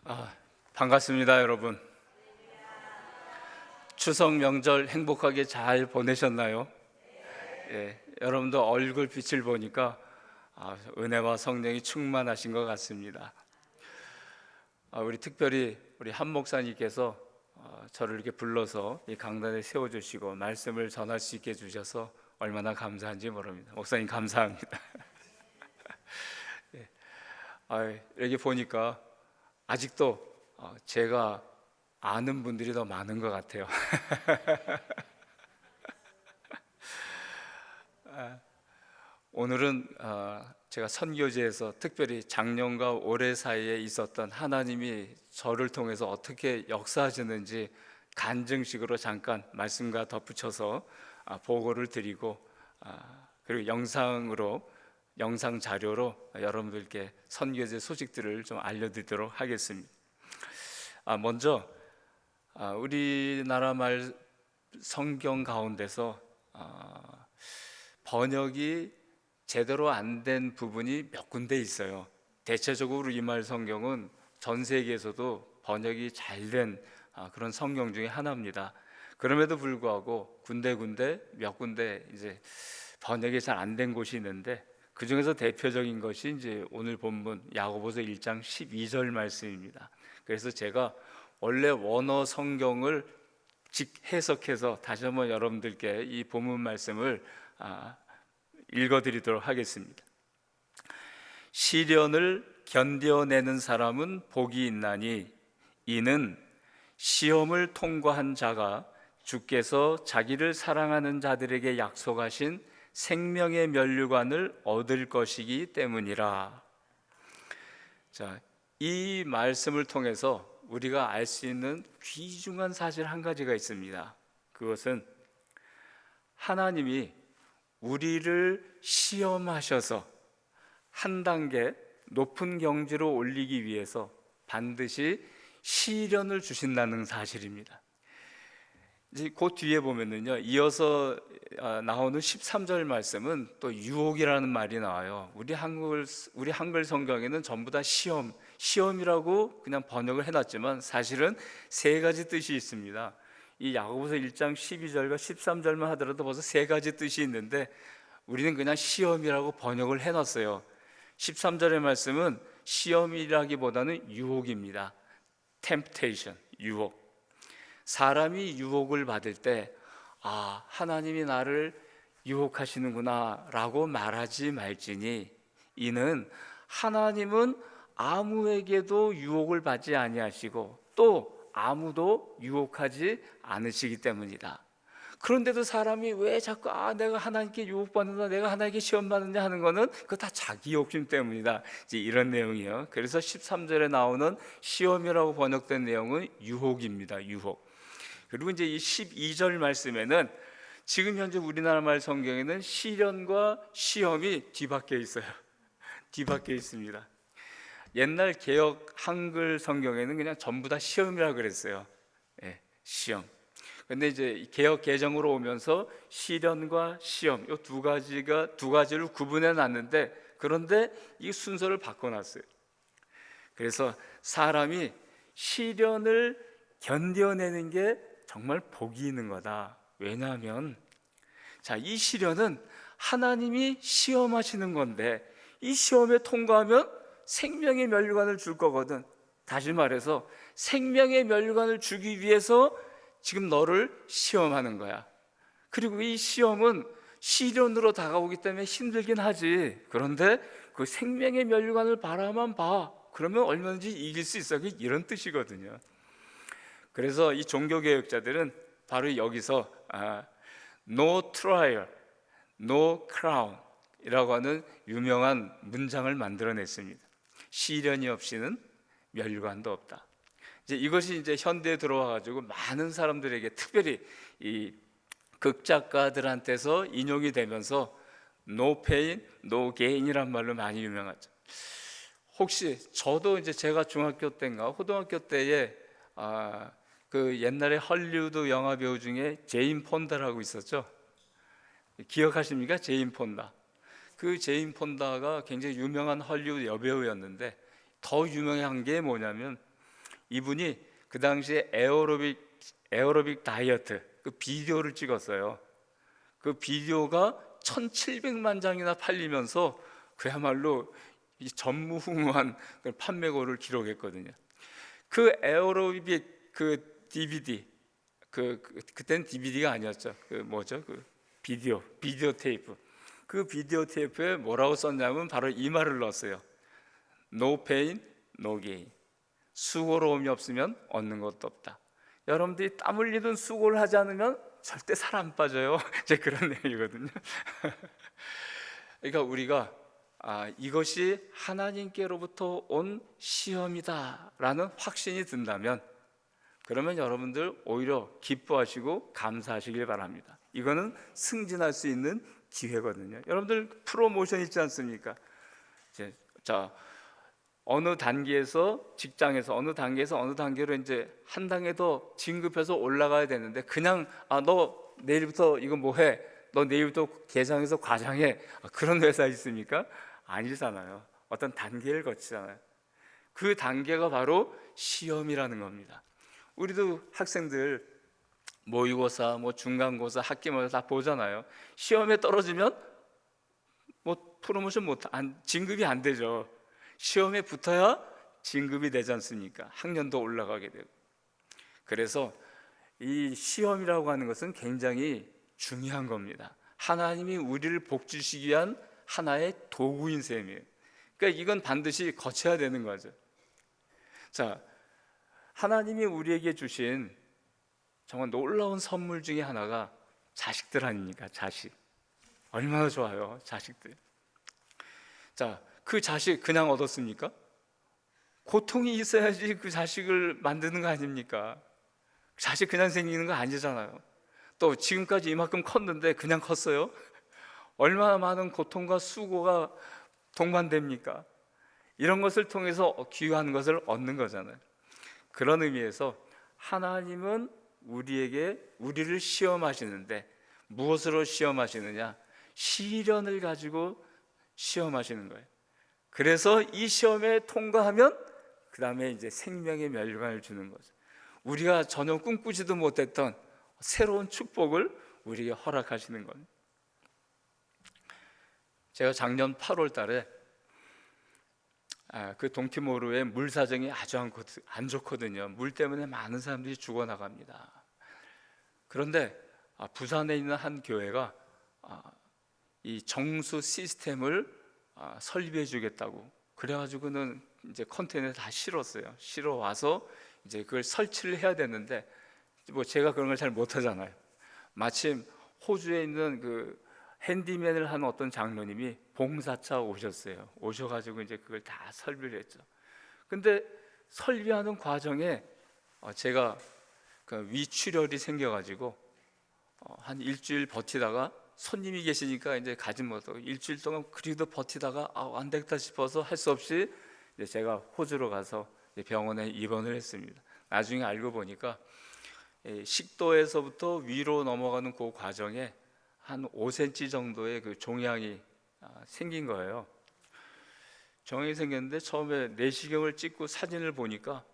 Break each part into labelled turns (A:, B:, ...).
A: 아, 반갑습니다, 여러분. 추석 명절 행복하게 잘 보내셨나요? 예, 여러분도 얼굴 빛을 보니까 은혜와 성령이 충만하신 것 같습니다. 우리 특별히 우리 한 목사님께서 저를 이렇게 불러서 이 강단에 세워주시고 말씀을 전할 수 있게 해주셔서 얼마나 감사한지 모릅니다. 목사님 감사합니다. 여기 보니까 아직도 제가 아는 분들이 더 많은 것 같아요. 오늘은 제가 선교지에서 특별히 작년과 올해 사이에 있었던 하나님이 저를 통해서 어떻게 역사하셨는지 간증식으로 잠깐 말씀과 덧붙여서 보고를 드리고 그리고 영상 자료로 여러분들께 선교지 소식들을 좀 알려드리도록 하겠습니다. 먼저 우리나라 말 성경 가운데서 번역이 제대로 안 된 부분이 몇 군데 있어요. 대체적으로 이 말 성경은 전 세계에서도 번역이 잘 된 그런 성경 중에 하나입니다. 그럼에도 불구하고 군데군데 몇 군데 이제 번역이 잘 안 된 곳이 있는데 그 중에서 대표적인 것이 이제 오늘 본문 야고보서 1장 12절 말씀입니다. 그래서 제가 원래 원어 성경을 해석해서 다시 한번 여러분들께 이 본문 말씀을 읽어드리도록 하겠습니다. 시련을 견뎌내는 사람은 복이 있나니 이는 시험을 통과한 자가 주께서 자기를 사랑하는 자들에게 약속하신 생명의 면류관을 얻을 것이기 때문이라. 자, 이 말씀을 통해서 우리가 알 수 있는 귀중한 사실 한 가지가 있습니다. 그것은 하나님이 우리를 시험하셔서 한 단계 높은 경지로 올리기 위해서 반드시 시련을 주신다는 사실입니다. 이제 그 뒤에 보면은요, 이어서 나오는 13절 말씀은 또 유혹이라는 말이 나와요. 우리 한글 성경에는 전부 다 시험이라고 그냥 번역을 해놨지만 사실은 세 가지 뜻이 있습니다. 이 야고보서 1장 12절과 13절만 하더라도 벌써 세 가지 뜻이 있는데 우리는 그냥 시험이라고 번역을 해놨어요. 13절의 말씀은 시험이라기보다는 유혹입니다. temptation, 유혹. 사람이 유혹을 받을 때 하나님이 나를 유혹하시는구나 라고 말하지 말지니 이는 하나님은 아무에게도 유혹을 받지 아니하시고 또 아무도 유혹하지 않으시기 때문이다. 그런데도 사람이 왜 자꾸 내가 하나님께 유혹받는다, 내가 하나님께 시험받는다 하는 거는 그거 다 자기 욕심 때문이다, 이제 이런 내용이에요. 그래서 13절에 나오는 시험이라고 번역된 내용은 유혹입니다. 유혹. 그리고 이제 이 12절 말씀에는 지금 현재 우리나라 말 성경에는 시련과 시험이 뒤바뀌어 있어요. 뒤바뀌어 있습니다. 옛날 개역 한글 성경에는 그냥 전부 다 시험이라고 그랬어요. 예, 시험. 근데 이제 개역 개정으로 오면서 시련과 시험 이 두 가지를 구분해 놨는데 그런데 이 순서를 바꿔놨어요. 그래서 사람이 시련을 견뎌내는 게 정말 복이 있는 거다. 왜냐하면 이 시련은 하나님이 시험하시는 건데 이 시험에 통과하면 생명의 면류관을 줄 거거든. 다시 말해서 생명의 면류관을 주기 위해서 지금 너를 시험하는 거야. 그리고 이 시험은 시련으로 다가오기 때문에 힘들긴 하지. 그런데 그 생명의 면류관을 바라만 봐. 그러면 얼마든지 이길 수 있어. 이런 뜻이거든요. 그래서 이 종교개혁자들은 바로 여기서 No trial, no crown 이라고 하는 유명한 문장을 만들어냈습니다. 시련이 없이는 면류관도 없다. 이것이 이제 현대에 들어와가지고 많은 사람들에게 특별히 이 극작가들한테서 인용이 되면서 No pain, no gain이란 말로 많이 유명하죠. 혹시 저도 이제 제가 중학교 때인가 고등학교 때에 그 옛날에 헐리우드 영화 배우 중에 제인 폰다라고 있었죠. 기억하십니까? 제인 폰다. 그 제인 폰다가 굉장히 유명한 헐리우드 여배우였는데 더 유명한 게 뭐냐면 이분이 그 당시에 에어로빅 다이어트 그 비디오를 찍었어요. 그 비디오가 1700만 장이나 팔리면서 그야말로 이 전무후무한 판매고를 기록했거든요. 그 에어로빅 그 DVD 그때는 DVD가 아니었죠. 그 뭐죠? 그 비디오 테이프. 그 비디오 테이프에 뭐라고 썼냐면 바로 이 말을 넣었어요. No pain, no gain. 수고로움이 없으면 얻는 것도 없다. 여러분들이 땀 흘리든 수고를 하지 않으면 절대 살 안 빠져요. 이제 그런 내용이거든요. 그러니까 우리가 이것이 하나님께로부터 온 시험이다라는 확신이 든다면, 그러면 여러분들 오히려 기뻐하시고 감사하시길 바랍니다. 이거는 승진할 수 있는 기회거든요. 여러분들 프로모션 있지 않습니까? 자, 어느 단계에서 직장에서 어느 단계로 이제 한 단계 더 진급해서 올라가야 되는데, 그냥 너 내일부터 이거 뭐 해? 너 내일부터 계장에서 과장해. 그런 회사 있습니까? 아니잖아요. 어떤 단계를 거치잖아요. 그 단계가 바로 시험이라는 겁니다. 우리도 학생들 모의고사, 뭐 중간고사, 학기말사 다 보잖아요. 시험에 떨어지면 뭐 프로모션 진급이 안 되죠. 시험에 붙어야 진급이 되지 않습니까? 학년도 올라가게 되고. 그래서 이 시험이라고 하는 것은 굉장히 중요한 겁니다. 하나님이 우리를 복 주시기 위한 하나의 도구인 셈이에요. 그러니까 이건 반드시 거쳐야 되는 거죠. 자, 하나님이 우리에게 주신 정말 놀라운 선물 중에 하나가 자식들 아닙니까? 자식. 얼마나 좋아요, 자식들. 자, 그 자식 그냥 얻었습니까? 고통이 있어야지 그 자식을 만드는 거 아닙니까? 자식 그냥 생기는 거 아니잖아요. 또 지금까지 이만큼 컸는데 그냥 컸어요? 얼마나 많은 고통과 수고가 동반됩니까? 이런 것을 통해서 귀한 것을 얻는 거잖아요. 그런 의미에서 하나님은 우리를 시험하시는데, 무엇으로 시험하시느냐? 시련을 가지고 시험하시는 거예요. 그래서 이 시험에 통과하면 그 다음에 이제 생명의 멸관을 주는 거죠. 우리가 전혀 꿈꾸지도 못했던 새로운 축복을 우리에게 허락하시는 겁니다. 제가 작년 8월 달에 그 동티모르의 물 사정이 아주 안 좋거든요. 물 때문에 많은 사람들이 죽어나갑니다. 그런데 부산에 있는 한 교회가 이 정수 시스템을 설비해 주겠다고 그래가지고는 이제 컨테이너에 다 실어 와서 이제 그걸 설치를 해야 되는데, 뭐 제가 그런 걸 잘 못하잖아요. 마침 호주에 있는 그 핸디맨을 하는 어떤 장로님이 봉사차 오셔가지고 이제 그걸 다 설비를 했죠. 근데 설비하는 과정에 제가 그 위출혈이 생겨가지고 한 일주일 버티다가, 손님이 계시니까 이제 가지 못하고 일주일 동안 그리도 버티다가 안 되겠다 싶어서 할 수 없이 이제 제가 호주로 가서 병원에 입원을 했습니다. 나중에 알고 보니까 식도에서부터 위로 넘어가는 그 과정에 한 5cm 정도의 그 종양이 생긴 거예요. 종양이 생겼는데 처음에 내시경을 찍고 사진을 보니까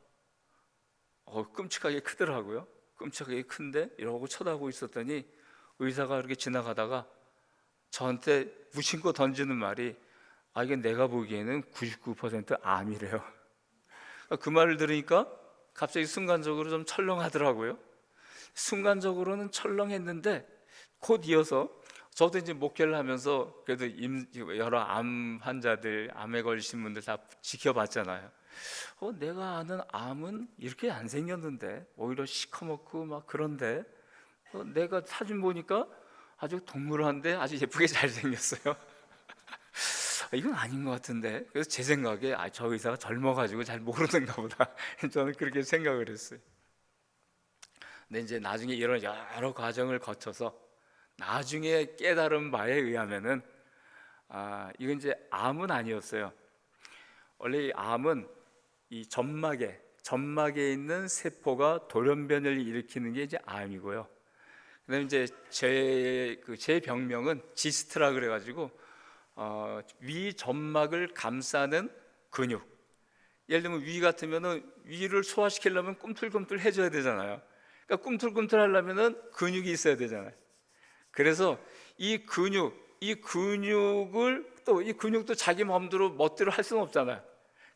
A: 끔찍하게 크더라고요. 끔찍하게 큰데 이러고 쳐다보고 있었더니 의사가 이렇게 지나가다가 저한테 무심코 던지는 말이 이게 내가 보기에는 99% 암이래요. 그 말을 들으니까 갑자기 순간적으로 좀 철렁하더라고요. 순간적으로는 철렁했는데 곧 이어서 저도 이제 목회를 하면서 그래도 여러 암 환자들, 암에 걸리신 분들 다 지켜봤잖아요. 내가 아는 암은 이렇게 안 생겼는데, 오히려 시커멓고 막 그런데, 내가 사진 보니까 아주 동물한데 아주 예쁘게 잘생겼어요. 이건 아닌 것 같은데. 그래서 제 생각에 저 의사가 젊어가지고 잘 모르는가 보다. 저는 그렇게 생각을 했어요. 근데 이제 나중에 이런 여러 과정을 거쳐서 나중에 깨달은 바에 의하면은 이건 이제 암은 아니었어요. 원래 이 암은 이 점막에 있는 세포가 돌연변이를 일으키는 게 이제 암이고요. 그다음에 이제 제 병명은 지스트라 그래가지고 위 점막을 감싸는 근육, 예를 들면 위 같으면은 위를 소화시키려면 꿈틀꿈틀 해줘야 되잖아요. 그러니까 꿈틀꿈틀 하려면은 근육이 있어야 되잖아요. 그래서 이 근육을 또 이 근육도 자기 마음대로 멋대로 할 수는 없잖아요.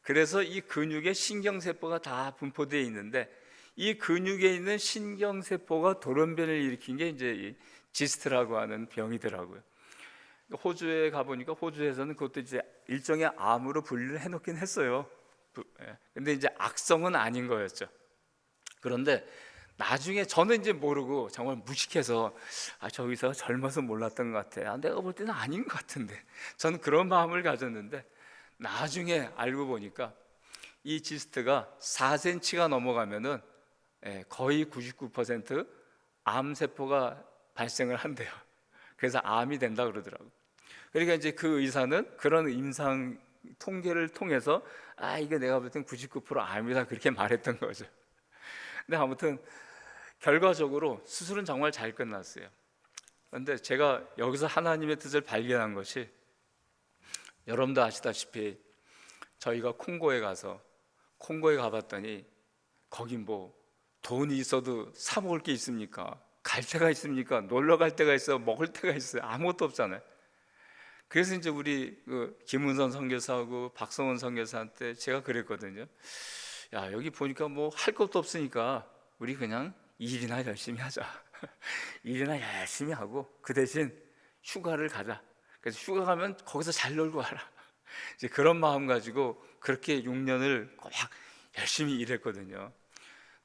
A: 그래서 이 근육에 신경세포가 다 분포되어 있는데 이 근육에 있는 신경세포가 돌연변을 일으킨 게 이제 이 지스트라고 하는 병이더라고요. 호주에 가보니까 호주에서는 그것도 이제 일종의 암으로 분류를 해놓긴 했어요. 근데 이제 악성은 아닌 거였죠. 그런데 나중에 저는 이제 모르고 정말 무식해서 저 의사가 젊어서 몰랐던 것 같아. 내가 볼 때는 아닌 것 같은데. 저는 그런 마음을 가졌는데 나중에 알고 보니까 이 지스트가 4cm가 넘어가면은 거의 99% 암세포가 발생을 한대요. 그래서 암이 된다 그러더라고요. 그러니까 이제 그 의사는 그런 임상 통계를 통해서 이게 내가 볼 땐 99% 암이다 그렇게 말했던 거죠. 근데 아무튼 결과적으로 수술은 정말 잘 끝났어요. 그런데 제가 여기서 하나님의 뜻을 발견한 것이, 여러분도 아시다시피 저희가 콩고에 가봤더니 거기 뭐 돈이 있어도 사 먹을 게 있습니까? 갈 데가 있습니까? 놀러 갈 데가 있어요? 먹을 데가 있어요? 아무것도 없잖아요. 그래서 이제 우리 김은선 선교사하고 박성원 선교사한테 제가 그랬거든요. 야, 여기 보니까 뭐 할 것도 없으니까 우리 그냥 일이나 열심히 하자. 일이나 열심히 하고 그 대신 휴가를 가자. 그래서 휴가 가면 거기서 잘 놀고 와라. 이제 그런 마음 가지고 그렇게 6년을 꼭 열심히 일했거든요.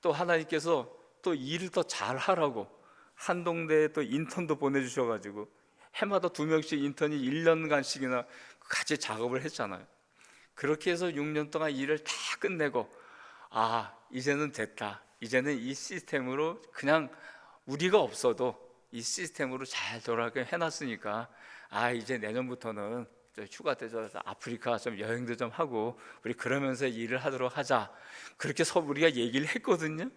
A: 또 하나님께서 또 일을 더 잘하라고 한동대에 또 인턴도 보내주셔가지고 해마다 2명씩 인턴이 1년간씩이나 같이 작업을 했잖아요. 그렇게 해서 6년 동안 일을 다 끝내고 이제는 됐다. 이제는 이 시스템으로 그냥 우리가 없어도 이 시스템으로 잘 돌아가게 해놨으니까 이제 내년부터는 휴가 때 아프리카 좀 여행도 좀 하고 우리 그러면서 일을 하도록 하자. 그렇게 우리가 얘기를 했거든요.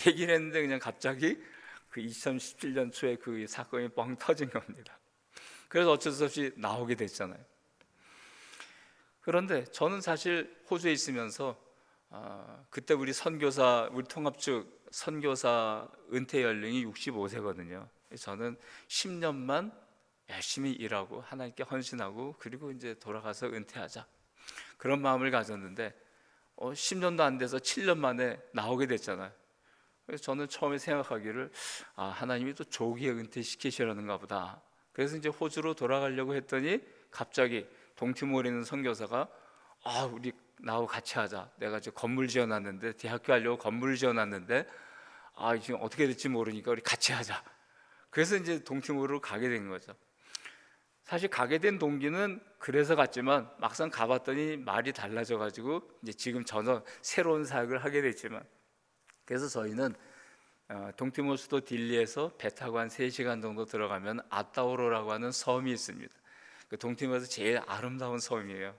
A: 얘기를 했는데 그냥 갑자기 그 2017년 초에 그 사건이 뻥 터진 겁니다. 그래서 어쩔 수 없이 나오게 됐잖아요. 그런데 저는 사실 호주에 있으면서 그때 우리 통합측 선교사 은퇴 연령이 65세거든요. 저는 10년만 열심히 일하고 하나님께 헌신하고 그리고 이제 돌아가서 은퇴하자, 그런 마음을 가졌는데 10년도 안 돼서 7년 만에 나오게 됐잖아요. 그래서 저는 처음에 생각하기를 하나님이 또 조기에 은퇴시키시려는가 보다. 그래서 이제 호주로 돌아가려고 했더니 갑자기 동티모어에 있는 선교사가 우리 나하고 같이 하자. 내가 이제 건물 지어놨는데, 대학교 하려고 건물 지어놨는데 지금 어떻게 될지 모르니까 우리 같이 하자. 그래서 이제 동티모어로 가게 된 거죠. 사실 가게 된 동기는 그래서 갔지만 막상 가봤더니 말이 달라져가지고 이제 지금 전혀 새로운 사역을 하게 됐지만, 그래서 저희는 동티모어 수도 딜리에서 배 타고 한 3시간 정도 들어가면 아따오로라고 하는 섬이 있습니다. 그 동티모어에서 제일 아름다운 섬이에요.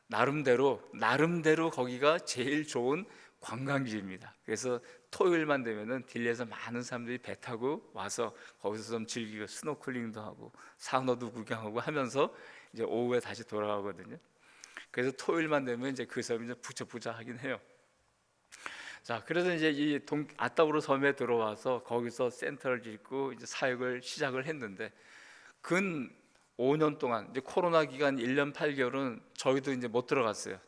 A: 나름대로 거기가 제일 좋은 관광지입니다. 그래서 토요일만 되면은 딜리에서 많은 사람들이 배 타고 와서 거기서 좀 즐기고 스노클링도 하고 산호도 구경하고 하면서 이제 오후에 다시 돌아가거든요. 그래서 토요일만 되면 이제 그 섬이 이제 부쩍부쩍하긴 해요. 자, 그래서 이제 이 아따우로 섬에 들어와서 거기서 센터를 짓고 이제 사역을 시작을 했는데, 근 5년 동안 이제 코로나 기간 1년 8개월은 저희도 이제 못 들어갔어요.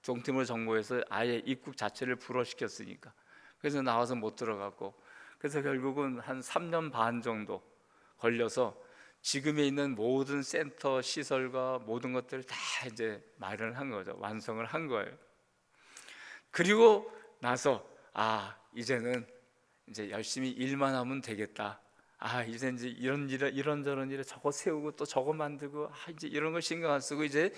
A: 동티모어 정부에서 아예 입국 자체를 불허시켰으니까. 그래서 나와서 못 들어갔고, 그래서 결국은 한 3년 반 정도 걸려서 지금에 있는 모든 센터 시설과 모든 것들을 다 이제 마련을 한 거죠. 완성을 한 거예요. 그리고 나서 이제는 이제 열심히 일만 하면 되겠다. 이제 이런저런 일에 저거 세우고 또 저거 만들고 이제 이런 걸 신경 안 쓰고 이제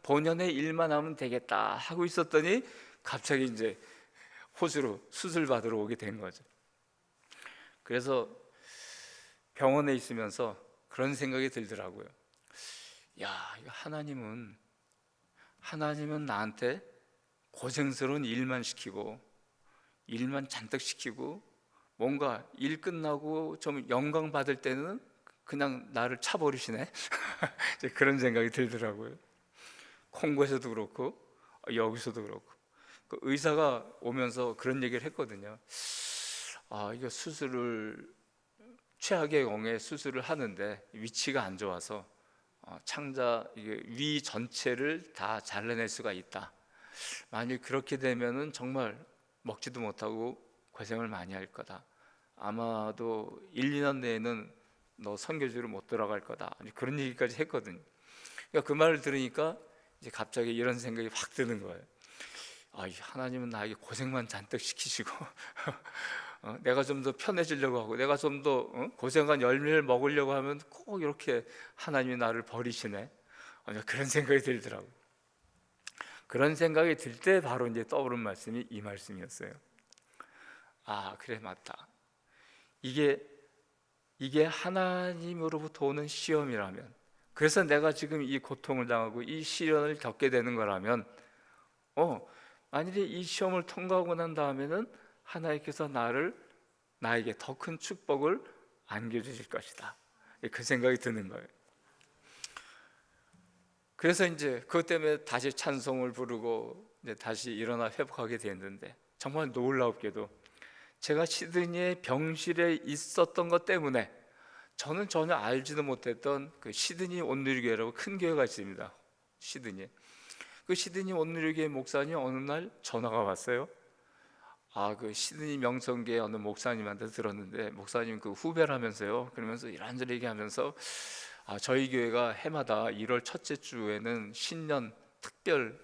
A: 본연의 일만 하면 되겠다 하고 있었더니 갑자기 이제 호주로 수술 받으러 오게 된 거죠. 그래서 병원에 있으면서 그런 생각이 들더라고요. 이거 하나님은 나한테 고생스러운 일만 시키고 일만 잔뜩 시키고 뭔가 일 끝나고 좀 영광 받을 때는 그냥 나를 차버리시네. 그런 생각이 들더라고요. 콩고에서도 그렇고 여기서도 그렇고 그 의사가 오면서 그런 얘기를 했거든요. 이거 수술을 최악의 경우에 수술을 하는데 위치가 안 좋아서 창자 이게 위 전체를 다 잘라낼 수가 있다. 만일 그렇게 되면은 정말 먹지도 못하고 고생을 많이 할 거다. 아마도 1, 2년 내에는 너 선교지로 못 돌아갈 거다. 그런 얘기까지 했거든요. 그러니까 그 말을 들으니까 이제 갑자기 이런 생각이 확 드는 거예요. 하나님은 나에게 고생만 잔뜩 시키시고 내가 좀 더 편해지려고 하고 내가 좀 더 고생한 열매를 먹으려고 하면 꼭 이렇게 하나님이 나를 버리시네. 그런 생각이 들더라고요. 그런 생각이 들 때 바로 이제 떠오른 말씀이 이 말씀이었어요. 그래, 맞다. 이게 하나님으로부터 오는 시험이라면, 그래서 내가 지금 이 고통을 당하고 이 시련을 겪게 되는 거라면 만일에 이 시험을 통과하고 난 다음에는 하나님께서 나에게 더 큰 축복을 안겨주실 것이다. 그 생각이 드는 거예요. 그래서 이제 그것 때문에 다시 찬송을 부르고 이제 다시 일어나 회복하게 됐는데, 정말 놀랍게도 제가 시드니의 병실에 있었던 것 때문에 저는 전혀 알지도 못했던 그 시드니 온누리교회라고 큰 교회가 있습니다. 시드니에. 그 시드니 온누리교회 목사님 어느 날 전화가 왔어요. 그 시드니 명성교회 어느 목사님한테 들었는데, 목사님 그 후배라면서요. 그러면서 이런저런 얘기하면서 저희 교회가 해마다 1월 첫째 주에는 신년 특별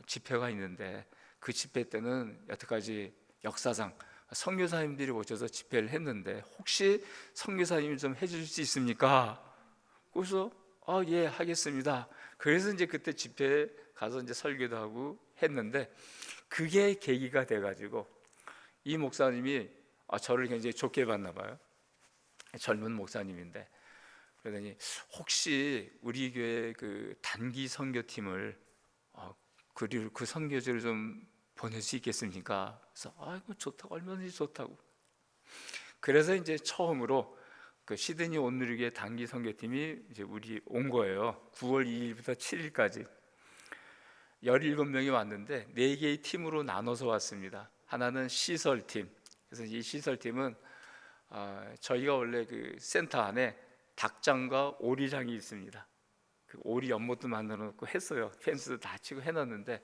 A: 집회가 있는데, 그 집회 때는 여태까지 역사상 선교사님들이 오셔서 집회를 했는데 혹시 선교사님이 좀 해주실 수 있습니까? 그래서 예, 하겠습니다. 그래서 이제 그때 집회에 가서 이제 설교도 하고 했는데, 그게 계기가 돼가지고 이 목사님이 저를 굉장히 좋게 봤나 봐요. 젊은 목사님인데, 그러더니 혹시 우리 교회 그 단기 선교팀을 그 선교지를 좀 보낼 수 있겠습니까? 그래서 이거 좋다고, 얼마든지 좋다고. 그래서 이제 처음으로 그 시드니 온누리교회 단기 선교팀이 이제 우리 온 거예요. 9월 2일부터 7일까지 17명이 왔는데 4개의 팀으로 나눠서 왔습니다. 하나는 시설팀. 그래서 이 시설팀은 저희가 원래 그 센터 안에 닭장과 오리장이 있습니다. 그 오리 연못도 만들어 놓고 했어요. 펜스도 다 치고 해놨는데,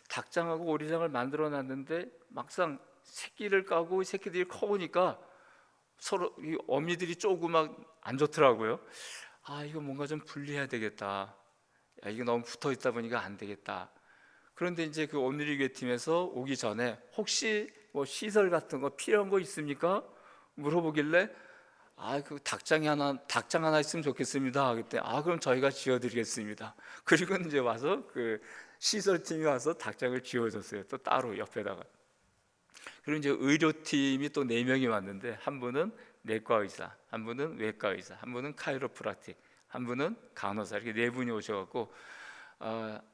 A: 닭장하고 오리장을 만들어 놨는데 막상 새끼를 까고 새끼들이 커보니까 서로 이 어미들이 쪼고 막 안 좋더라고요. 이거 뭔가 좀 분리해야 되겠다. 이거 너무 붙어 있다 보니까 안 되겠다. 그런데 이제 그 온누리교회 팀에서 오기 전에 혹시 뭐 시설 같은 거 필요한 거 있습니까? 물어보길래 그 닭장 하나 있으면 좋겠습니다. 그때 그럼 저희가 지어드리겠습니다. 그리고 이제 와서 그 시설팀이 와서 닭장을 지어줬어요. 또 따로 옆에다가. 그리고 이제 의료팀이 또 4명이 왔는데, 한 분은 내과 의사, 한 분은 외과 의사, 한 분은 카이로프라틱, 한 분은 간호사, 이렇게 4분이 오셔갖고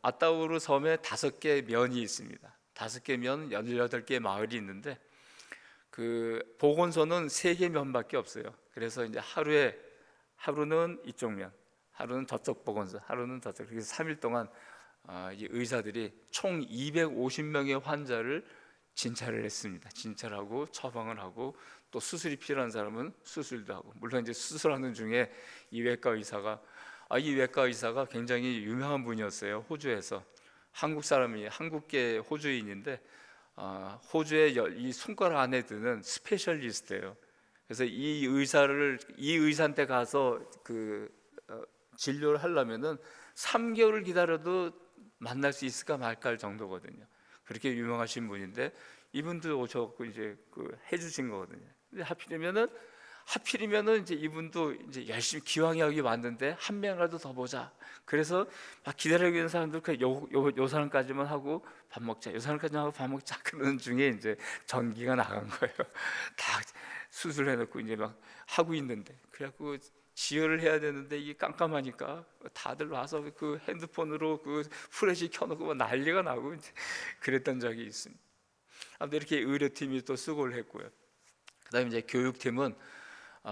A: 아따우르 섬에 5개 면이 있습니다. 5개 면, 18개 마을이 있는데 그 보건소는 3개 면밖에 없어요. 그래서 이제 하루는 이쪽 면, 하루는 저쪽 보건소, 하루는 저쪽. 그래서 3일 동안 이 의사들이 총 250명의 환자를 진찰을 했습니다. 진찰하고 처방을 하고, 또 수술이 필요한 사람은 수술도 하고. 물론 이제 수술하는 중에 이 외과 의사가 굉장히 유명한 분이었어요. 호주에서. 한국 사람이, 한국계 호주인인데 호주의 이 손가락 안에 드는 스페셜리스트예요. 그래서 이 의사한테 가서 그 진료를 하려면은 3개월을 기다려도 만날 수 있을까 말까 할 정도거든요. 그렇게 유명하신 분인데, 이분도 오셔갖고 이제 그 해주신 거거든요. 근데 하필이면은 이제 이분도 이제 열심히 기왕이 여기 왔는데 한 명이라도 더 보자. 그래서 막 기다리고 있는 사람들 요 사람까지만 하고 밥 먹자. 요 사람까지만 하고 밥 먹자. 그러는 중에 이제 전기가 나간 거예요. 다 수술해놓고 이제 막 하고 있는데, 그래갖고 지혈을 해야 되는데 이게 깜깜하니까 다들 와서 그 핸드폰으로 그 플래시 켜놓고 막 난리가 나고 이제 그랬던 적이 있습니다. 아무튼 이렇게 의료팀이 또 수고를 했고요. 그다음에 이제 교육팀은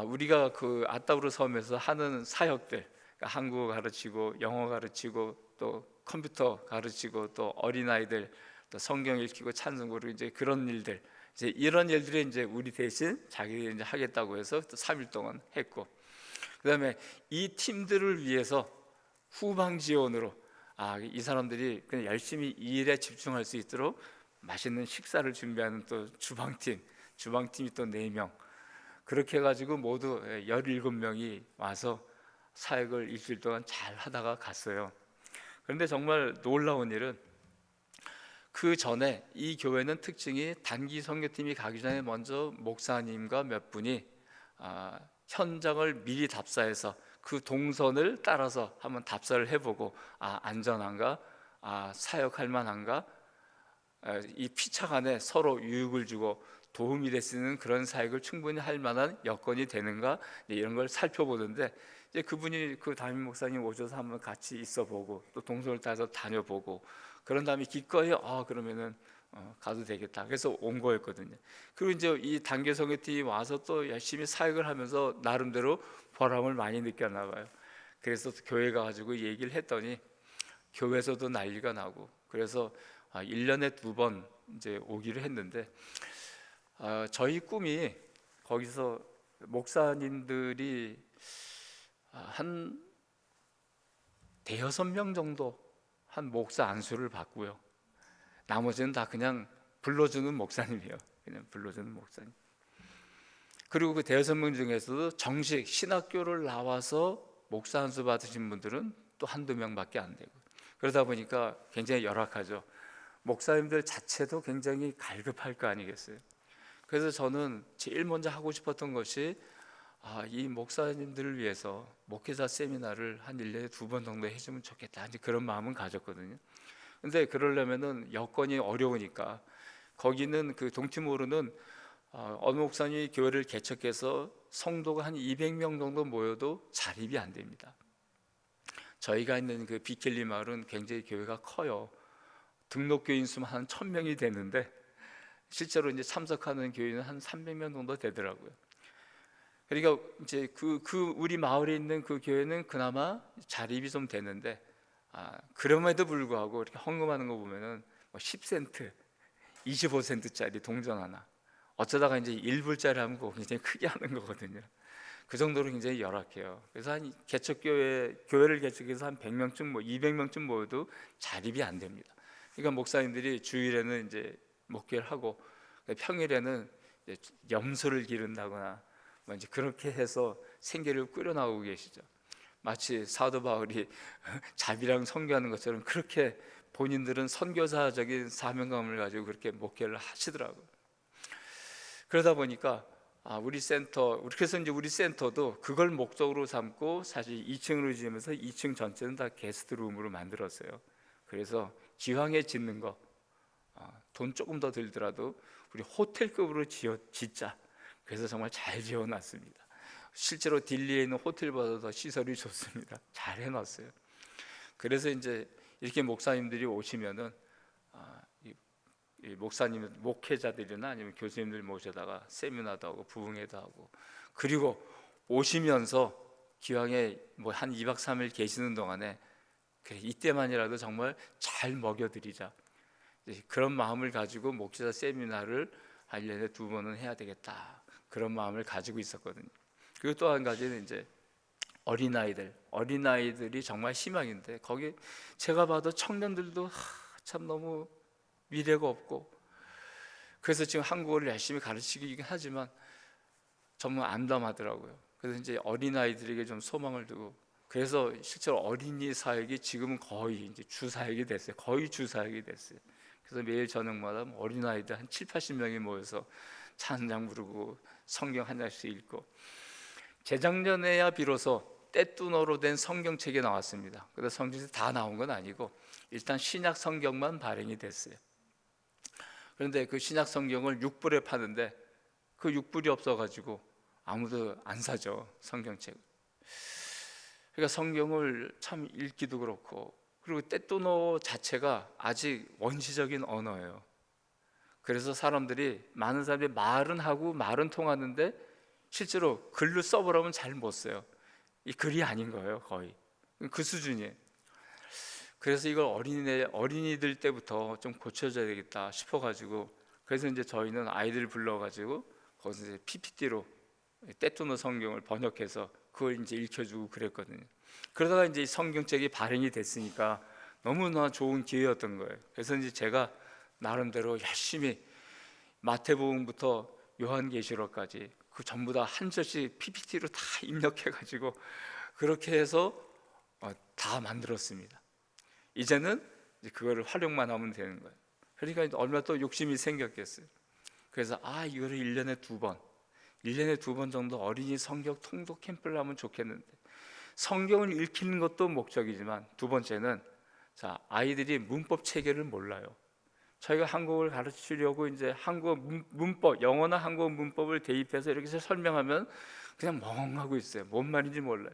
A: 우리가 그 아따우르 섬에서 하는 사역들, 그러니까 한국어 가르치고 영어 가르치고 또 컴퓨터 가르치고 또 어린아이들 또 성경 읽히고 찬송 부르고 이제 그런 일들, 이제 이런 일들이 이제 우리 대신 자기들이 이제 하겠다고 해서 또 3일 동안 했고, 그다음에 이 팀들을 위해서 후방 지원으로 이 사람들이 그냥 열심히 이 일에 집중할 수 있도록 맛있는 식사를 준비하는 또 주방팀이 또 4명, 그렇게 해가지고 모두 17명이 와서 사역을 일주일 동안 잘 하다가 갔어요. 그런데 정말 놀라운 일은 그 전에 이 교회는 특징이 단기 선교팀이 가기 전에 먼저 목사님과 몇 분이 현장을 미리 답사해서 그 동선을 따라서 한번 답사를 해보고 안전한가, 사역할 만한가, 이 피차 간에 서로 유익을 주고 도움이 될 수 있는 그런 사역을 충분히 할 만한 여건이 되는가, 이런 걸 살펴보는데, 이제 그분이 그 담임 목사님 오셔서 한번 같이 있어보고 또 동선을 따서 다녀보고 그런 다음에 기꺼이 그러면은 가도 되겠다, 그래서 온 거였거든요. 그리고 이제 이 단계 선교팀이 와서 또 열심히 사역을 하면서 나름대로 보람을 많이 느꼈나 봐요. 그래서 교회 가가지고 얘기를 했더니 교회에서도 난리가 나고, 그래서 1년에 2번 이제 오기를 했는데, 저희 꿈이 거기서 목사님들이 한 대여섯 명 정도 한 목사 안수를 받고요, 나머지는 다 그냥 불러주는 목사님이에요. 그냥 불러주는 목사님. 그리고 그 대여섯 명 중에서도 정식 신학교를 나와서 목사 안수 받으신 분들은 또 한두 명밖에 안 되고, 그러다 보니까 굉장히 열악하죠. 목사님들 자체도 굉장히 갈급할 거 아니겠어요. 그래서 저는 제일 먼저 하고 싶었던 것이 이 목사님들을 위해서 목회자 세미나를 한 1년에 2번 정도 해주면 좋겠다, 이제 그런 마음은 가졌거든요. 근데 그러려면은 여건이 어려우니까, 거기는 그 동티모르는 어느 목사님이 교회를 개척해서 성도가 한 200명 정도 모여도 자립이 안 됩니다. 저희가 있는 그 비켈리 마을은 굉장히 교회가 커요. 등록교인 수만 한 1000명이 되는데 실제로 이제 참석하는 교인은 한 300명 정도 되더라고요. 그러니까 이제 그 우리 마을에 있는 그 교회는 그나마 자립이 좀 되는데, 그럼에도 불구하고 이렇게 헌금하는 거 보면은 10센트, 25센트짜리 동전 하나, 어쩌다가 이제 1불짜리 하면 그거 굉장히 크게 하는 거거든요. 그 정도로 굉장히 열악해요. 그래서 한 교회를 개척해서 한 100명쯤 200명쯤 모여도 자립이 안 됩니다. 그러니까 목사님들이 주일에는 이제 목회를 하고 평일에는 이제 염소를 기른다거나 이제 그렇게 해서 생계를 꾸려나가고 계시죠. 마치 사도 바울이 자비랑 선교하는 것처럼 그렇게 본인들은 선교사적인 사명감을 가지고 그렇게 목회를 하시더라고요. 그러다 보니까 그래서 이제 우리 센터도 그걸 목적으로 삼고 사실 2층으로 지으면서 2층 전체는 다 게스트룸으로 만들었어요. 그래서 기왕에 짓는 거 돈 조금 더 들더라도 우리 호텔급으로 짓자. 그래서 정말 잘 지어놨습니다. 실제로 딜리에 있는 호텔보다 더 시설이 좋습니다. 잘 해놨어요. 그래서 이제 이렇게 목사님들이 오시면은 이 목사님, 목회자들이나 아니면 교수님들 모셔다가 세미나도 하고 부흥회도 하고, 그리고 오시면서 기왕에 한 2박 3일 계시는 동안에 그래, 이때만이라도 정말 잘 먹여드리자, 그런 마음을 가지고 목회자 세미나를 1년에 2번은 해야 되겠다, 그런 마음을 가지고 있었거든요. 그리고 또 한 가지는 이제 어린아이들이 정말 희망인데, 거기 제가 봐도 청년들도 참 너무 미래가 없고, 그래서 지금 한국어를 열심히 가르치긴 하지만 정말 암담하더라고요. 그래서 이제 어린아이들에게 좀 소망을 두고, 그래서 실제로 어린이 사역이 지금은 거의 이제 주 사역이 됐어요. 거의 주 사역이 됐어요. 그래서 매일 저녁마다 어린아이들 한 7, 80명이 모여서 찬양 부르고 성경 한 장씩 읽고, 재작년에야 비로소 떼뚜너로 된 성경책이 나왔습니다. 그래서 성경책이 다 나온 건 아니고 일단 신약 성경만 발행이 됐어요. 그런데 그 신약 성경을 6불에 파는데 그 6불이 없어가지고 아무도 안 사죠, 성경책. 그러니까 성경을 참 읽기도 그렇고, 그리고 떼뚜너 자체가 아직 원시적인 언어예요. 그래서 많은 사람들이 말은 하고 말은 통하는데 실제로 글로 써보라면 잘 못 써요. 이 글이 아닌 거예요, 거의. 그 수준이에요. 그래서 이걸 어린이들 때부터 좀 고쳐줘야 되겠다 싶어가지고, 그래서 이제 저희는 아이들 불러가지고 거기서 이제 PPT로 떼뚜노 성경을 번역해서 그걸 이제 읽혀주고 그랬거든요. 그러다가 이제 성경책이 발행이 됐으니까 너무나 좋은 기회였던 거예요. 그래서 이제 제가 나름대로 열심히 마태복음부터 요한계시록까지 그 전부 다 한 절씩 PPT로 다 입력해가지고 그렇게 해서 다 만들었습니다. 이제는 이제 그거를 활용만 하면 되는 거예요. 그러니까 얼마나 또 욕심이 생겼겠어요. 그래서 이거를 1년에 2번, 1년에 2번 정도 어린이 성경 통독 캠프를 하면 좋겠는데, 성경을 읽히는 것도 목적이지만 두 번째는 아이들이 문법 체계를 몰라요. 저희가 한국어를 가르치려고 이제 한국어 문법, 영어나 한국어 문법을 대입해서 이렇게 설명하면 그냥 멍하고 있어요. 뭔 말인지 몰라요.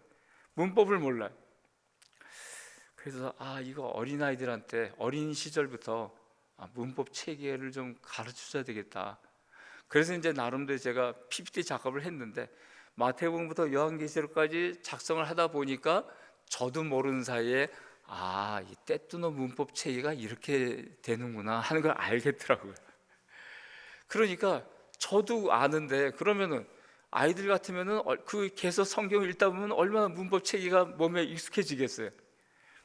A: 문법을 몰라요. 그래서 이거 어린아이들한테 어린 시절부터 문법 체계를 좀 가르쳐줘야 되겠다. 그래서 이제 나름대로 제가 PPT 작업을 했는데 마태복음부터 요한계시록까지 작성을 하다 보니까 저도 모르는 사이에 이 떼뚜노 문법 체계가 이렇게 되는구나 하는 걸 알겠더라고요. 그러니까 저도 아는데, 그러면은 아이들 같으면은 그 계속 성경을 읽다 보면 얼마나 문법 체계가 몸에 익숙해지겠어요.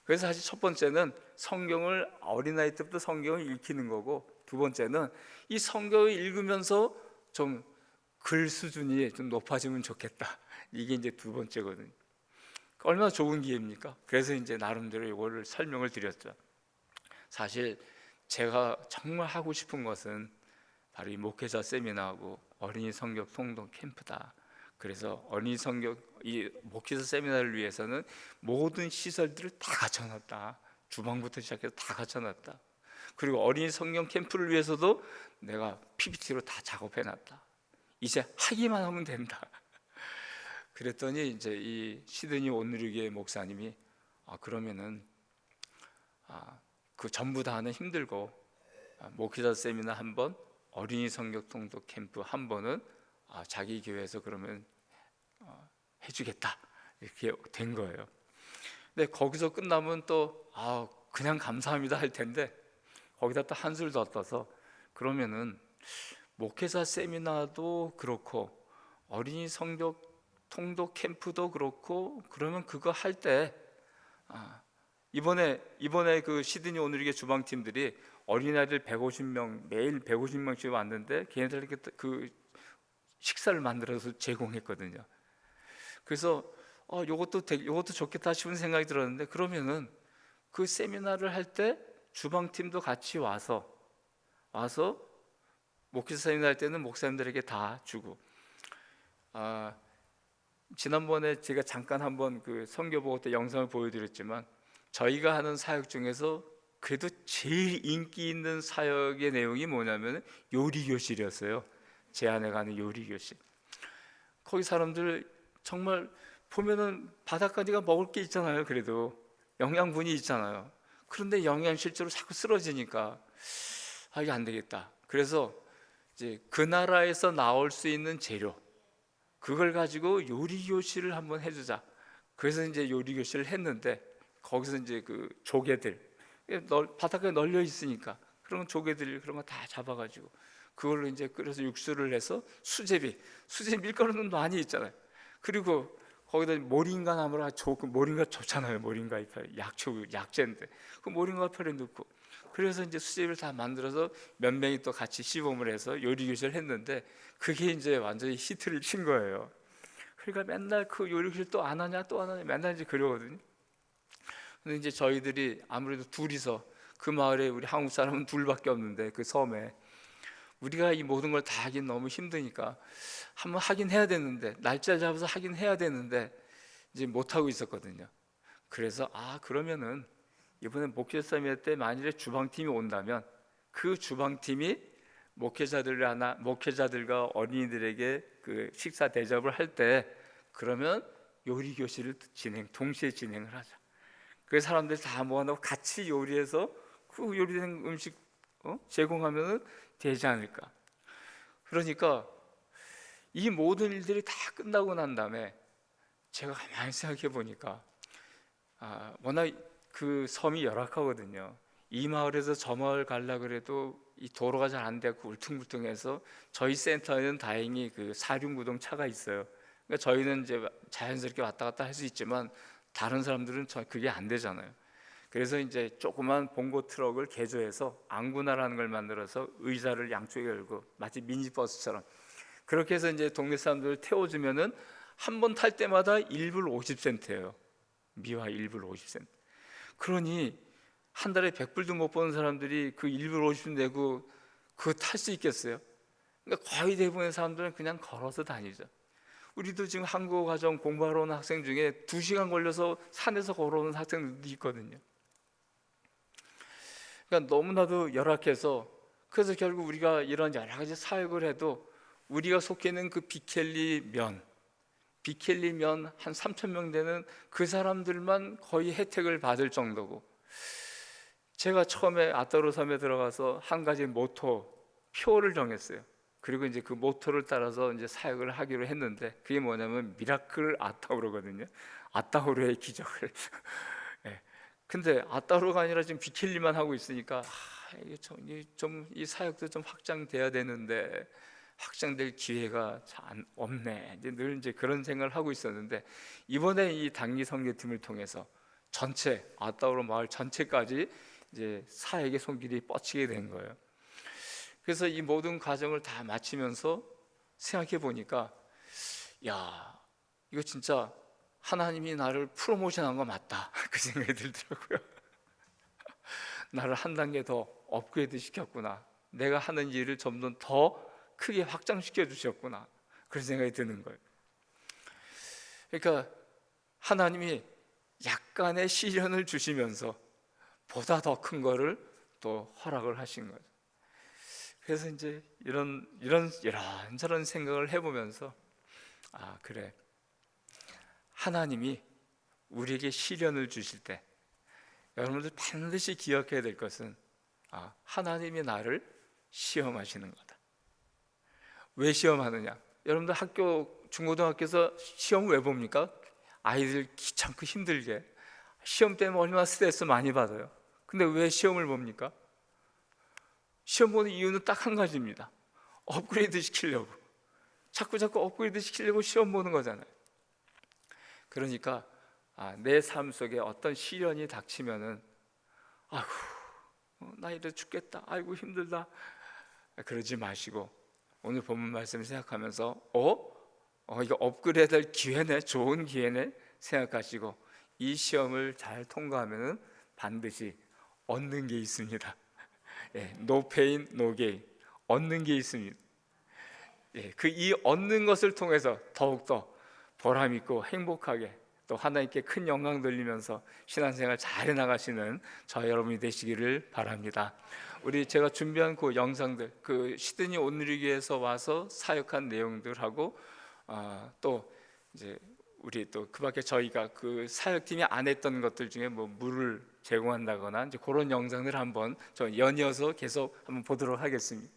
A: 그래서 사실 첫 번째는 성경을 어린아이 때부터 성경을 읽히는 거고, 두 번째는 이 성경을 읽으면서 좀 글 수준이 좀 높아지면 좋겠다. 이게 이제 두 번째거든요. 얼마나 좋은 기회입니까? 그래서 이제 나름대로 이거를 설명을 드렸죠. 사실 제가 정말 하고 싶은 것은 바로 이 목회자 세미나하고 어린이 성경 통독 캠프다. 그래서 어린이 성경 이 목회자 세미나를 위해서는 모든 시설들을 다 갖춰놨다. 주방부터 시작해서 다 갖춰놨다. 그리고 어린이 성경 캠프를 위해서도 내가 PPT로 다 작업해놨다. 이제 하기만 하면 된다. 그랬더니 이제 이 시드니 온누리교회 목사님이 그러면은 그 전부 다 하는 힘들고 목회자 세미나 한 번, 어린이 성경 통독 캠프 한 번은 자기 교회에서 그러면 해주겠다, 이렇게 된 거예요. 근데 거기서 끝나면 또 그냥 감사합니다 할 텐데, 거기다 또 한술 더 떠서 그러면은 목회자 세미나도 그렇고 어린이 성경 통독 캠프도 그렇고, 그러면 그거 할 때 이번에 그 시드니 오늘리게 주방팀들이 어린아이들 150명 매일 150명씩 왔는데 걔네들에게 그 식사를 만들어서 제공했거든요. 그래서 요것도 좋겠다 싶은 생각이 들었는데, 그러면은 그 세미나를 할 때 주방팀도 같이 와서 목회자 세미나 할 때는 목사님들에게 다 주고, 지난번에 제가 잠깐 한번 그 선교 보고 때 영상을 보여드렸지만, 저희가 하는 사역 중에서 그래도 제일 인기 있는 사역의 내용이 뭐냐면 요리교실이었어요. 제 아내가 하는 요리교실. 거기 사람들 정말 보면은 바닥까지가 먹을 게 있잖아요. 그래도 영양분이 있잖아요. 그런데 영양실조로 자꾸 쓰러지니까 이게 안 되겠다. 그래서 이제 그 나라에서 나올 수 있는 재료, 그걸 가지고 요리교실을 한번 해주자. 그래서 이제 요리교실을 했는데, 거기서 이제 그 조개들 바닥에 널려 있으니까 그런 조개들 그런 거 다 잡아가지고 그걸로 이제 끓여서 육수를 해서 수제비 밀가루는 많이 있잖아요. 그리고 거기다 모링가 나무라 모링가 좋잖아요. 모링가 잎 약재인데 그 모링가 잎을 넣고, 그래서 이제 수제비를 다 만들어서 몇 명이 또 같이 시범을 해서 요리교실을 했는데, 그게 이제 완전히 히트를 친 거예요. 그러니까 맨날 그 요리교실 또 안 하냐 맨날 이제 그러거든요. 근데 이제 저희들이 아무래도 둘이서, 그 마을에 우리 한국 사람은 둘밖에 없는데 그 섬에 우리가 이 모든 걸 다 하긴 너무 힘드니까 한번 하긴 해야 되는데, 날짜 잡아서 하긴 해야 되는데 이제 못 하고 있었거든요. 그래서 그러면은 이번에 목회자 세미나 때 만일에 주방팀이 온다면 그 주방팀이 목회자들과 어린이들에게 그 식사 대접을 할 때 그러면 요리 교실을 동시에 진행을 하자. 그 사람들이 다 모아놓고 같이 요리해서 그 요리된 음식 제공하면 되지 않을까. 그러니까 이 모든 일들이 다 끝나고 난 다음에 제가 가만히 생각해 보니까 워낙 그 섬이 열악하거든요. 이 마을에서 저 마을 가려 그래도 이 도로가 잘 안 되고 울퉁불퉁해서 저희 센터에는 다행히 그 사륜구동 차가 있어요. 그러니까 저희는 이제 자연스럽게 왔다 갔다 할 수 있지만 다른 사람들은 그게 안 되잖아요. 그래서 이제 조그만 봉고 트럭을 개조해서 앙구나라는 걸 만들어서 의자를 양쪽에 열고 마치 미니버스처럼 그렇게 해서 이제 동네 사람들을 태워주면은 한 번 탈 때마다 1불 50센트예요. 미화 1불 50센트. 그러니 한 달에 100불도 못 버는 사람들이 그 1불 50 내고 그거 탈 수 있겠어요? 그러니까 거의 대부분의 사람들은 그냥 걸어서 다니죠. 우리도 지금 한국어 과정 공부하러 오는 학생 중에 2시간 걸려서 산에서 걸어오는 학생들도 있거든요. 그러니까 너무나도 열악해서 그래서 결국 우리가 이런 여러 가지 사역을 해도 우리가 속해 있는 그 비켈리 면 한 3,000명 되는 그 사람들만 거의 혜택을 받을 정도고, 제가 처음에 아따로 섬에 들어가서 한 가지 표를 정했어요. 그리고 이제 그 모토를 따라서 이제 사역을 하기로 했는데 그게 뭐냐면 미라클 아따우로거든요. 아따우로의 기적을. 네. 근데 아따우로가 아니라 지금 비켈리만 하고 있으니까 이게 이 사역도 좀 확장돼야 되는데 확장될 기회가 잘 없네. 늘 이제 그런 생각을 하고 있었는데 이번에 이 단기 선교팀을 통해서 전체 아따우로 마을 전체까지 이제 사역의 손길이 뻗치게 된 거예요. 그래서 이 모든 과정을 다 마치면서 생각해 보니까 야, 이거 진짜 하나님이 나를 프로모션한 거 맞다 그 생각이 들더라고요. 나를 한 단계 더 업그레이드 시켰구나. 내가 하는 일을 점점 더 크게 확장시켜 주셨구나. 그런 생각이 드는 거예요. 그러니까 하나님이 약간의 시련을 주시면서 보다 더 큰 거를 또 허락을 하신 거죠. 그래서 이제 이런저런 생각을 해보면서 그래, 하나님이 우리에게 시련을 주실 때 여러분들 반드시 기억해야 될 것은 하나님이 나를 시험하시는 거다. 왜 시험하느냐? 여러분들 학교 중고등학교에서 시험 왜 봅니까? 아이들 귀찮고 힘들게 시험 때문에 얼마나 스트레스 많이 받아요. 근데 왜 시험을 봅니까? 시험 보는 이유는 딱 한 가지입니다. 업그레이드 시키려고. 자꾸 업그레이드 시키려고 시험 보는 거잖아요. 그러니까 내 삶 속에 어떤 시련이 닥치면은 아이고 나 이래 죽겠다, 아이고 힘들다, 그러지 마시고 오늘 본문 말씀을 생각하면서 이거 업그레이드 할 기회네, 좋은 기회네 생각하시고 이 시험을 잘 통과하면은 반드시 얻는 게 있습니다. No pain, no gain. 얻는 게 있습니다. 이 얻는 것을 통해서 더욱더 보람 있고 행복하게 또 하나님께 큰 영광 돌리면서 신앙생활 잘 해나가시는 저 여러분이 되시기를 바랍니다. 제가 준비한 그 영상들, 그 시드니 온누리교회에서 와서 사역한 내용들하고 또 이제 우리 또 그밖에 저희가 그 사역팀이 안 했던 것들 중에 뭐 물을 제공한다거나 이제 그런 영상들 한번 저 연이어서 계속 한번 보도록 하겠습니다.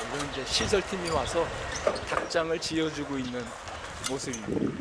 A: 이건 이제 시설팀이 와서 닭장을 지어주고 있는 모습입니다.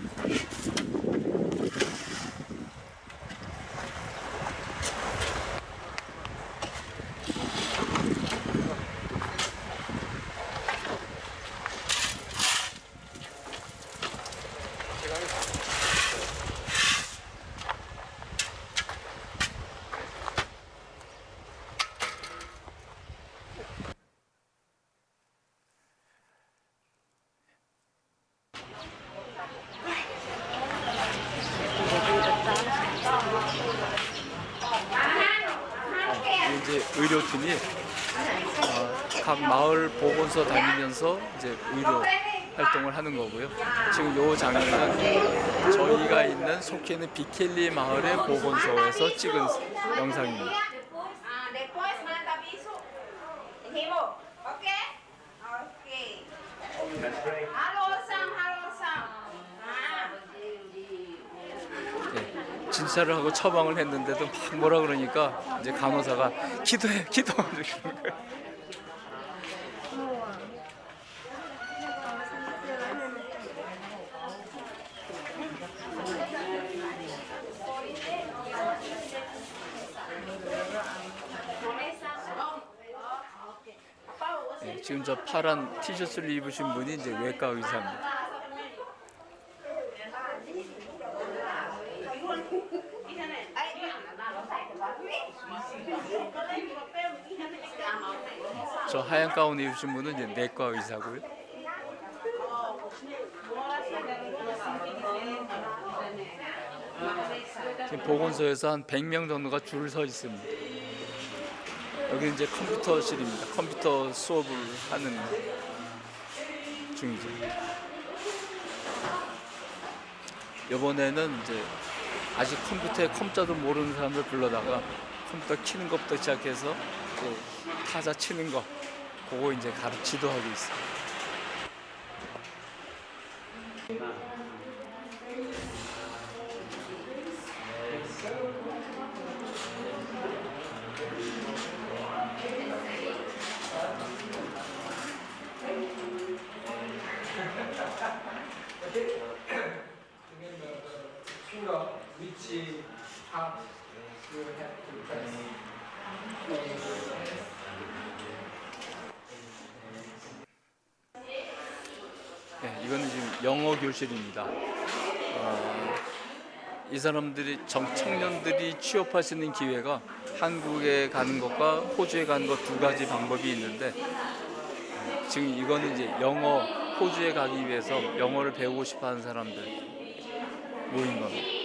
A: 이제 의료팀이 각 마을 보건소 다니면서 이제 의료 활동을 하는 거고요. 지금 이 장면은 저희가 속해 있는 비켈리 마을의 보건소에서 찍은 영상입니다. 주차를 하고 처방을 했는데도 막 뭐라 그러니까 이제 간호사가 기도해 기도 이렇게 하는 거예요. 네, 지금 저 파란 티셔츠를 입으신 분이 이제 외과 의사입니다. 저 하얀 가운 입으신 분은 이제 내과 의사고요. 지금 보건소에서 한 100명 정도가 줄을 서 있습니다. 여기 이제 컴퓨터실입니다. 컴퓨터 수업을 하는 중이죠. 이번에는 이제 아직 컴퓨터에 컴자도 모르는 사람들 불러다가 컴퓨터 키는 것부터 시작해서 이제 타자 치는 거 그거 이제 지도하고 있어요.
B: which part you have to press.
A: 네, 이거는 지금 영어 교실입니다. 이 사람들이 청년들이 취업할 수 있는 기회가 한국에 가는 것과 호주에 가는 것 두 가지 방법이 있는데 지금 이거는 이제 영어 호주에 가기 위해서 영어를 배우고 싶어하는 사람들 모인 겁니다.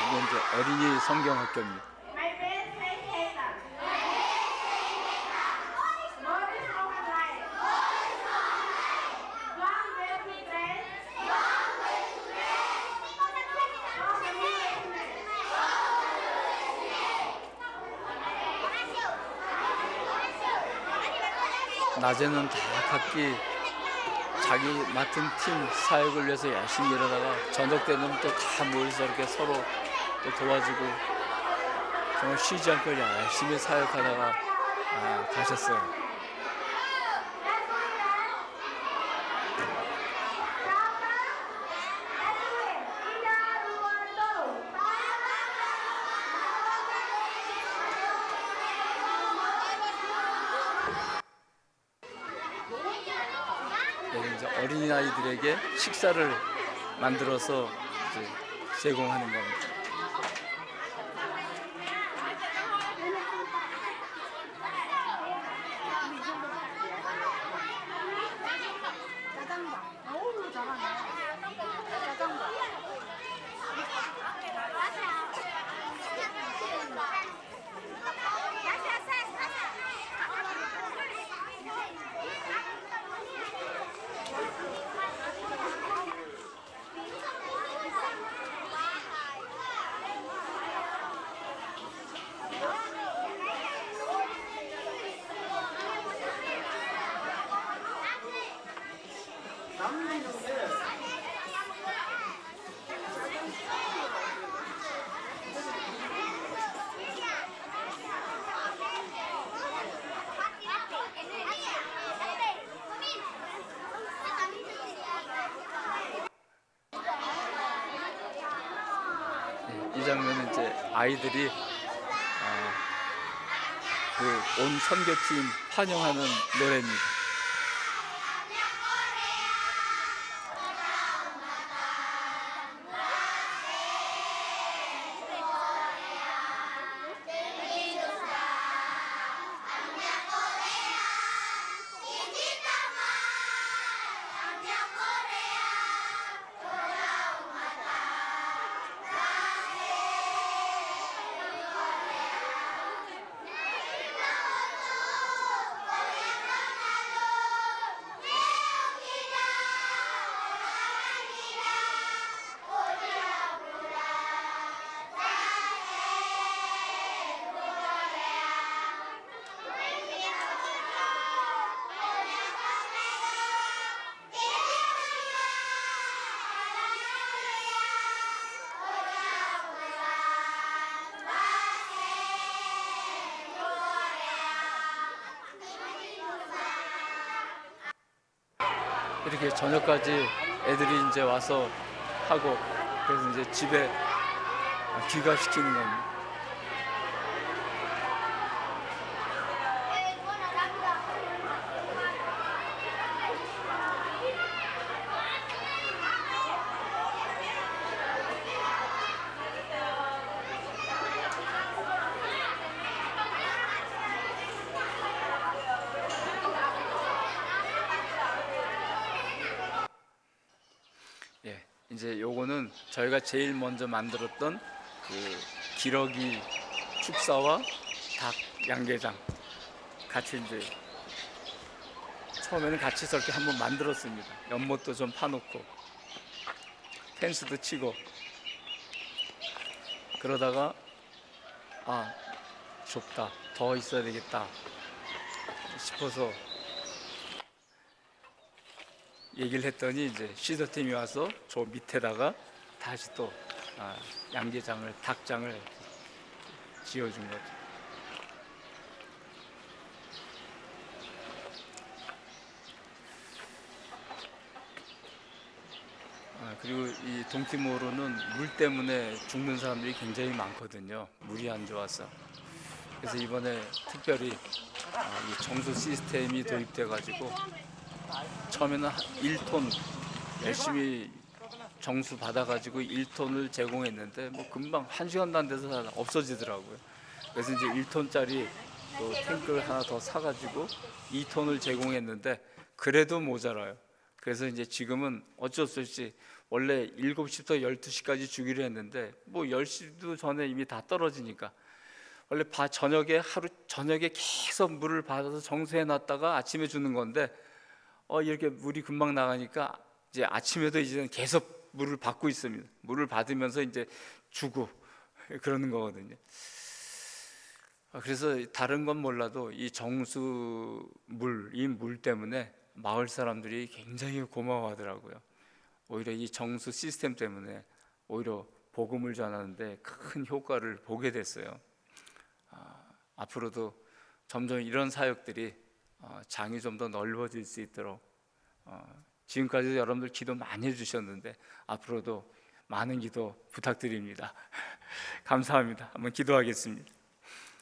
A: 이건 이제 어린이 성경 학교입니다. 낮에는 다 각기 자기 맡은 팀 사역을 위해서 열심히 일하다가 저녁 때는 또 다 모여서 이렇게 서로 또 도와주고 정말 쉬지 않고 열심히 사역하다가 가셨어요. 여기 이제 어린아이들에게 식사를 만들어서 이제 제공하는 겁니다. 이 장면은 이제 아이들이 그 온 선교팀 환영하는 노래입니다. 이렇게 저녁까지 애들이 이제 와서 하고, 그래서 이제 집에 귀가시키는 겁니다. 예, 이제 요거는 저희가 제일 먼저 만들었던 그 기러기 축사와 닭 양계장 같이 이제 처음에는 같이 저렇게 한번 만들었습니다. 연못도 좀 파놓고 펜스도 치고, 그러다가 아, 좁다, 더 있어야 되겠다 싶어서 얘기를 했더니 이제 시더팀이 와서 저 밑에다가 다시 또 양계장을, 닭장을 지어준 거죠. 그리고 이 동티모르는 물 때문에 죽는 사람들이 굉장히 많거든요. 물이 안 좋아서. 그래서 이번에 특별히 이 정수 시스템이 도입돼 가지고 처음에는 1톤 열심히 정수 받아가지고 1톤을 제공했는데 뭐 금방 1시간도 안 돼서 다 없어지더라고요. 그래서 이제 1톤짜리 또 탱크를 하나 더 사가지고 2톤을 제공했는데 그래도 모자라요. 그래서 이제 지금은 어쩔 수 없이 원래 7시부터 12시까지 주기로 했는데 뭐 10시도 전에 이미 다 떨어지니까 원래 하루 저녁에 계속 물을 받아서 정수해 놨다가 아침에 주는 건데 이렇게 물이 금방 나가니까 이제 아침에도 이제는 계속 물을 받고 있습니다. 물을 받으면서 이제 주고 그러는 거거든요. 그래서 다른 건 몰라도 이 정수물, 이 물 때문에 마을 사람들이 굉장히 고마워하더라고요. 오히려 이 정수 시스템 때문에 오히려 복음을 전하는데 큰 효과를 보게 됐어요. 앞으로도 점점 이런 사역들이 장이 좀 더 넓어질 수 있도록 지금까지도 여러분들 기도 많이 해주셨는데 앞으로도 많은 기도 부탁드립니다. 감사합니다. 한번 기도하겠습니다.